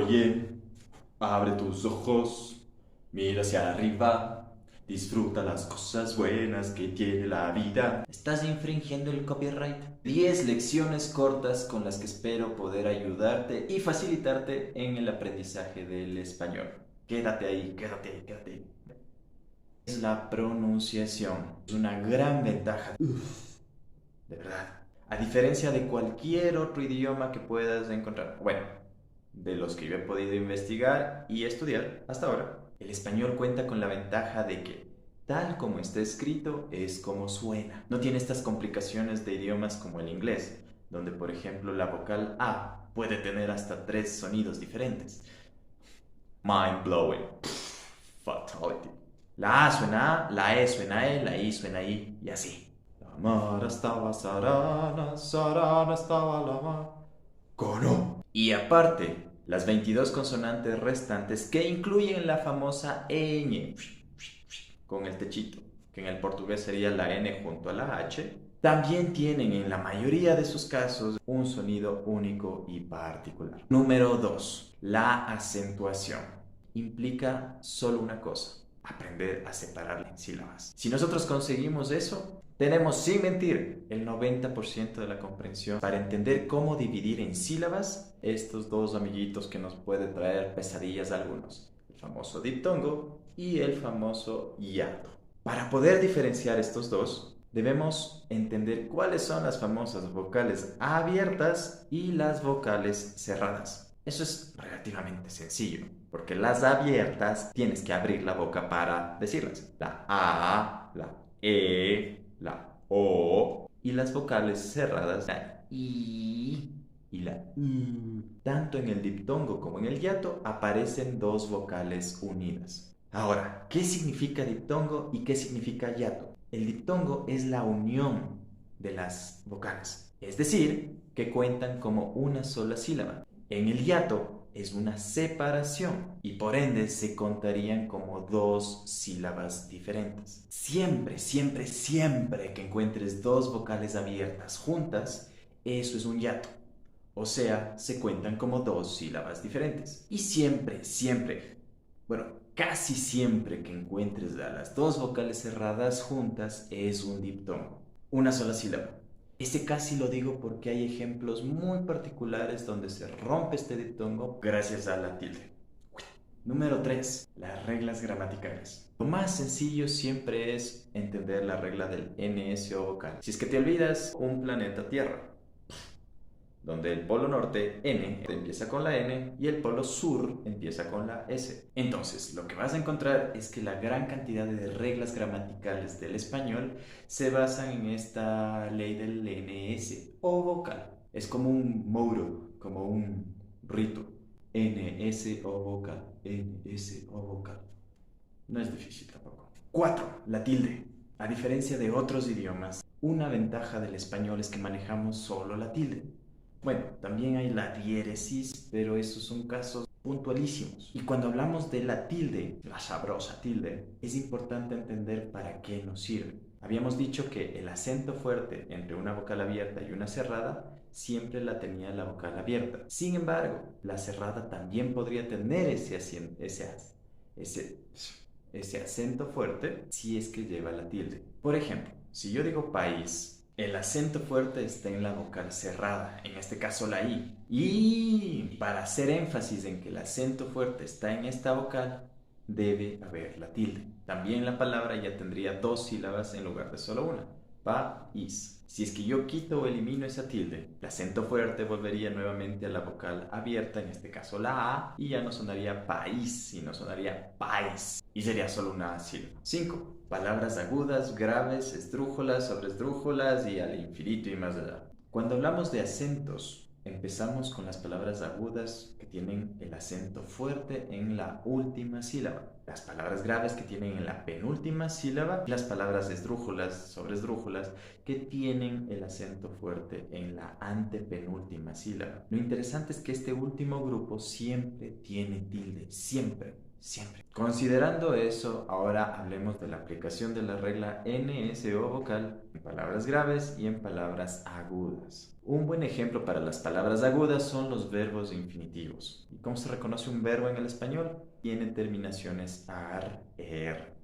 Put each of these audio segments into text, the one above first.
Oye, abre tus ojos, mira hacia arriba, disfruta las cosas buenas que tiene la vida. Estás infringiendo el copyright. 10 lecciones cortas con las que espero poder ayudarte y facilitarte en el aprendizaje del español. Quédate ahí, quédate ahí, quédate ahí. Es la pronunciación. Es una gran ventaja. De verdad. A diferencia de cualquier otro idioma que puedas encontrar. Bueno, de los que yo he podido investigar y estudiar hasta ahora, el español cuenta con la ventaja de que, tal como está escrito, es como suena. No tiene estas complicaciones de idiomas como el inglés, donde por ejemplo la vocal A puede tener hasta 3 sonidos diferentes. Mind blowing. Fatality. La A suena A, la E suena E, la I suena I y así. La mar estaba sarana, sarana estaba la mar. Cono. Y aparte, las 22 consonantes restantes que incluyen la famosa ñ con el techito, que en el portugués sería la N junto a la H, también tienen en la mayoría de sus casos un sonido único y particular. Número 2. La acentuación. Implica solo una cosa: aprender a separar en sílabas. Si nosotros conseguimos eso, tenemos, sin mentir, el 90% de la comprensión para entender cómo dividir en sílabas estos dos amiguitos que nos puede traer pesadillas a algunos: el famoso diptongo y el famoso hiato. Para poder diferenciar estos dos, debemos entender cuáles son las famosas vocales abiertas y las vocales cerradas. Eso es relativamente sencillo, porque las abiertas tienes que abrir la boca para decirlas. La A, la E, la O. Y las vocales cerradas, la I y la U. Tanto en el diptongo como en el hiato aparecen dos vocales unidas. Ahora, ¿qué significa diptongo y qué significa hiato? El diptongo es la unión de las vocales, es decir, que cuentan como una sola sílaba. En el hiato es una separación y por ende se contarían como dos sílabas diferentes. Siempre, siempre, siempre que encuentres dos vocales abiertas juntas, eso es un hiato. O sea, se cuentan como dos sílabas diferentes. Y siempre, siempre, bueno, casi siempre que encuentres a las dos vocales cerradas juntas es un diptongo. Una sola sílaba. Este casi lo digo porque hay ejemplos muy particulares donde se rompe este diptongo gracias a la tilde. Número 3. Las reglas gramaticales. Lo más sencillo siempre es entender la regla del NSO vocal. Si es que te olvidas, un planeta Tierra, donde el polo norte, N, empieza con la N y el polo sur empieza con la S. Entonces, lo que vas a encontrar es que la gran cantidad de reglas gramaticales del español se basan en esta ley del NS o vocal. Es como un moro, como un rito. NS o vocal, NS o vocal. No es difícil tampoco. 4. La tilde. A diferencia de otros idiomas, una ventaja del español es que manejamos solo la tilde. Bueno, también hay la diéresis, pero esos son casos puntualísimos. Y cuando hablamos de la tilde, la sabrosa tilde, es importante entender para qué nos sirve. Habíamos dicho que el acento fuerte entre una vocal abierta y una cerrada siempre la tenía la vocal abierta. Sin embargo, la cerrada también podría tener ese acento fuerte si es que lleva la tilde. Por ejemplo, si yo digo país, el acento fuerte está en la vocal cerrada, en este caso la I. Y para hacer énfasis en que el acento fuerte está en esta vocal, debe haber la tilde. También la palabra ya tendría dos sílabas en lugar de solo una. País. Si es que yo quito o elimino esa tilde, el acento fuerte volvería nuevamente a la vocal abierta, en este caso la A, y ya no sonaría país, sino sonaría país. Y sería solo una sílaba. 5. Palabras agudas, graves, esdrújulas, sobresdrújulas y al infinito y más allá. Cuando hablamos de acentos, empezamos con las palabras agudas que tienen el acento fuerte en la última sílaba, las palabras graves que tienen en la penúltima sílaba y las palabras esdrújulas, sobresdrújulas que tienen el acento fuerte en la antepenúltima sílaba. Lo interesante es que este último grupo siempre tiene tilde, siempre. siempre. Considerando eso, ahora hablemos de la aplicación de la regla NSO vocal en palabras graves y en palabras agudas. Un buen ejemplo para las palabras agudas son los verbos infinitivos. ¿Y cómo se reconoce un verbo en el español? Tiene terminaciones ar,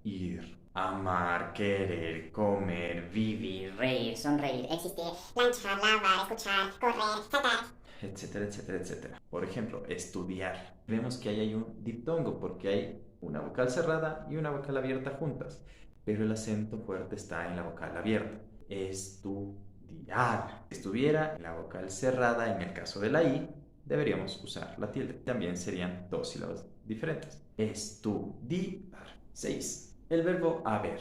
ir, amar, querer, comer, vivir, Reír, sonreír, existir, planchar, lavar, escuchar, correr, saltar, etcétera, etcétera, etcétera. Por ejemplo, estudiar. Vemos que ahí hay un diptongo porque hay una vocal cerrada y una vocal abierta juntas, pero el acento fuerte está en la vocal abierta. Estudiar. Si estuviera en la vocal cerrada, en el caso de la I, deberíamos usar la tilde. También serían dos sílabas diferentes. Estudiar. 6. El verbo haber.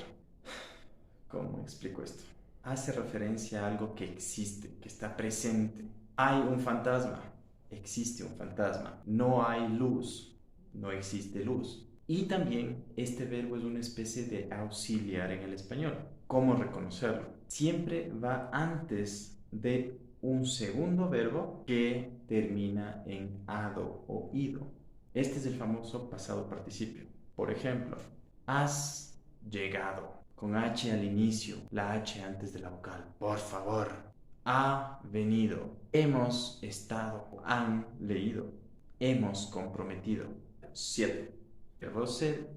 ¿Cómo explico esto? Hace referencia a algo que existe, que está presente. Hay un fantasma, existe un fantasma. No hay luz, no existe luz. Y también este verbo es una especie de auxiliar en el español. ¿Cómo reconocerlo? Siempre va antes de un segundo verbo que termina en ado o ido. Este es el famoso pasado participio. Por ejemplo, has llegado, con H al inicio, la H antes de la vocal. Por favor. Ha venido. Hemos estado. Han leído. Hemos comprometido. 7. Verbo ser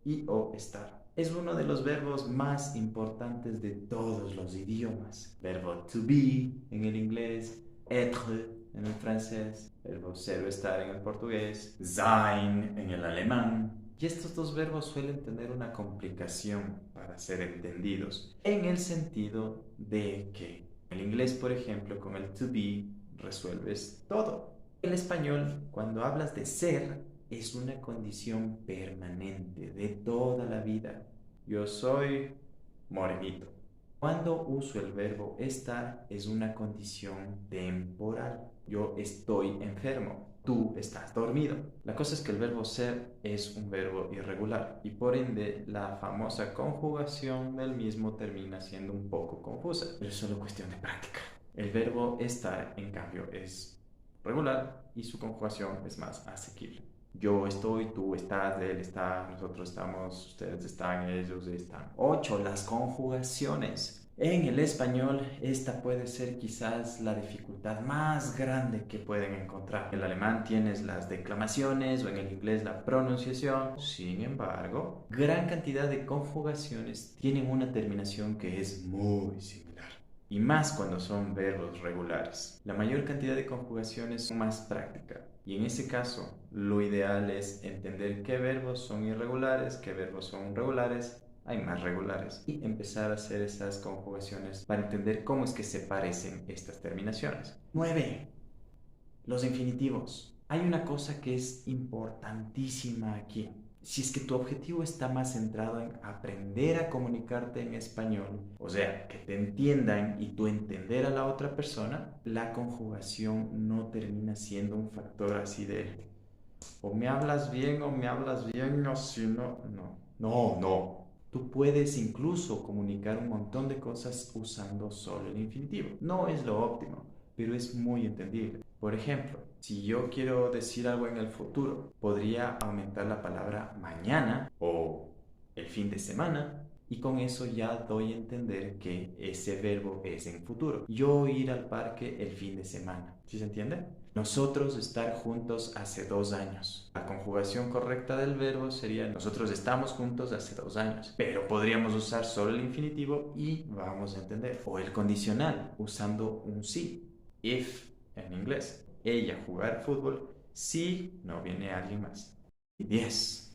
y o estar. Es uno de los verbos más importantes de todos los idiomas. Verbo to be en el inglés, être en el francés, verbo ser o estar en el portugués, sein en el alemán. Y estos dos verbos suelen tener una complicación para ser entendidos, en el sentido de que en el inglés, por ejemplo, con el to be resuelves todo. En español, cuando hablas de ser, es una condición permanente de toda la vida. Yo soy morenito. Cuando uso el verbo estar, es una condición temporal. Yo estoy enfermo. Tú estás dormido. La cosa es que el verbo ser es un verbo irregular y por ende la famosa conjugación del mismo termina siendo un poco confusa, pero es solo cuestión de práctica. El verbo estar, en cambio, es regular y su conjugación es más asequible. Yo estoy, tú estás, él está, nosotros estamos, ustedes están, ellos están. 8. Las conjugaciones. En el español, esta puede ser quizás la dificultad más grande que pueden encontrar. En el alemán tienes las declamaciones o en el inglés la pronunciación. Sin embargo, gran cantidad de conjugaciones tienen una terminación que es muy similar. Y más cuando son verbos regulares. La mayor cantidad de conjugaciones son más prácticas. Y en ese caso, lo ideal es entender qué verbos son irregulares, qué verbos son regulares, hay más regulares, y empezar a hacer esas conjugaciones para entender cómo es que se parecen estas terminaciones. 9. Los infinitivos. Hay una cosa que es importantísima aquí. Si es que tu objetivo está más centrado en aprender a comunicarte en español, o sea, que te entiendan y tú entender a la otra persona, la conjugación no termina siendo un factor así de o me hablas bien o me hablas bien, o si no, no. Tú puedes incluso comunicar un montón de cosas usando solo el infinitivo. No es lo óptimo, pero es muy entendible. Por ejemplo, si yo quiero decir algo en el futuro, podría aumentar la palabra mañana o el fin de semana y con eso ya doy a entender que ese verbo es en futuro. Yo ir al parque el fin de semana. ¿Sí se entiende? Nosotros estar juntos hace 2 años. La conjugación correcta del verbo sería nosotros estamos juntos hace 2 años. Pero podríamos usar solo el infinitivo y vamos a entender. O el condicional usando un si. If en inglés. Ella jugar fútbol si no viene alguien más. Y 10.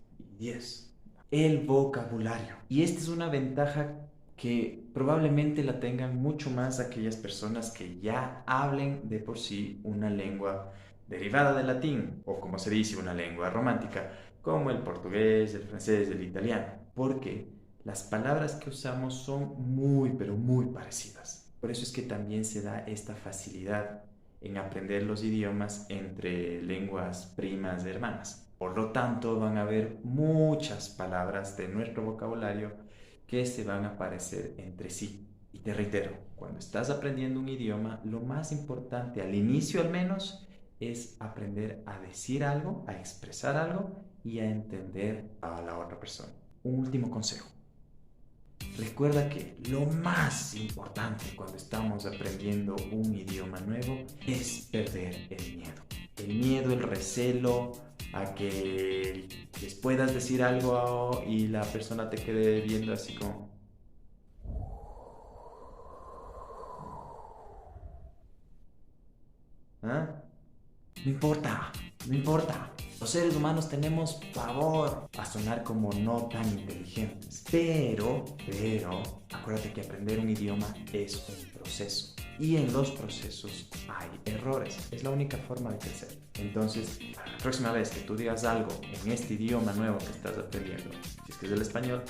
El vocabulario. Y esta es una ventaja que probablemente la tengan mucho más aquellas personas que ya hablen de por sí una lengua derivada del latín, o como se dice, una lengua romántica, como el portugués, el francés, el italiano, porque las palabras que usamos son muy, pero muy parecidas. Por eso es que también se da esta facilidad en aprender los idiomas entre lenguas primas hermanas. Por lo tanto, van a haber muchas palabras de nuestro vocabulario que se van a parecer entre sí. Y te reitero, cuando estás aprendiendo un idioma, lo más importante, al inicio al menos, es aprender a decir algo, a expresar algo y a entender a la otra persona. Un último consejo. Recuerda que lo más importante cuando estamos aprendiendo un idioma nuevo es perder el miedo. El miedo, el recelo a que les puedas decir algo y la persona te quede viendo así como... ¿Ah? No importa, no importa. Los seres humanos tenemos favor a sonar como no tan inteligentes. Pero, acuérdate que aprender un idioma es un proceso. Y en los procesos hay errores. Es la única forma de crecer. Entonces, la próxima vez que tú digas algo en este idioma nuevo que estás aprendiendo, si es que es el español,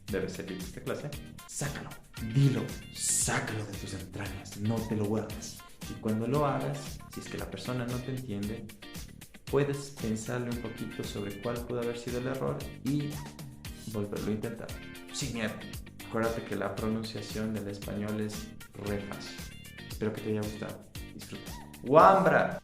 debe servir esta clase, sácalo, dilo, sácalo de tus entrañas, no te lo guardes. Y cuando lo hagas, si es que la persona no te entiende, puedes pensarle un poquito sobre cuál pudo haber sido el error y volverlo a intentar, sin miedo. Acuérdate que la pronunciación del español es re fácil. Espero que te haya gustado. Disfruta. ¡Wambra!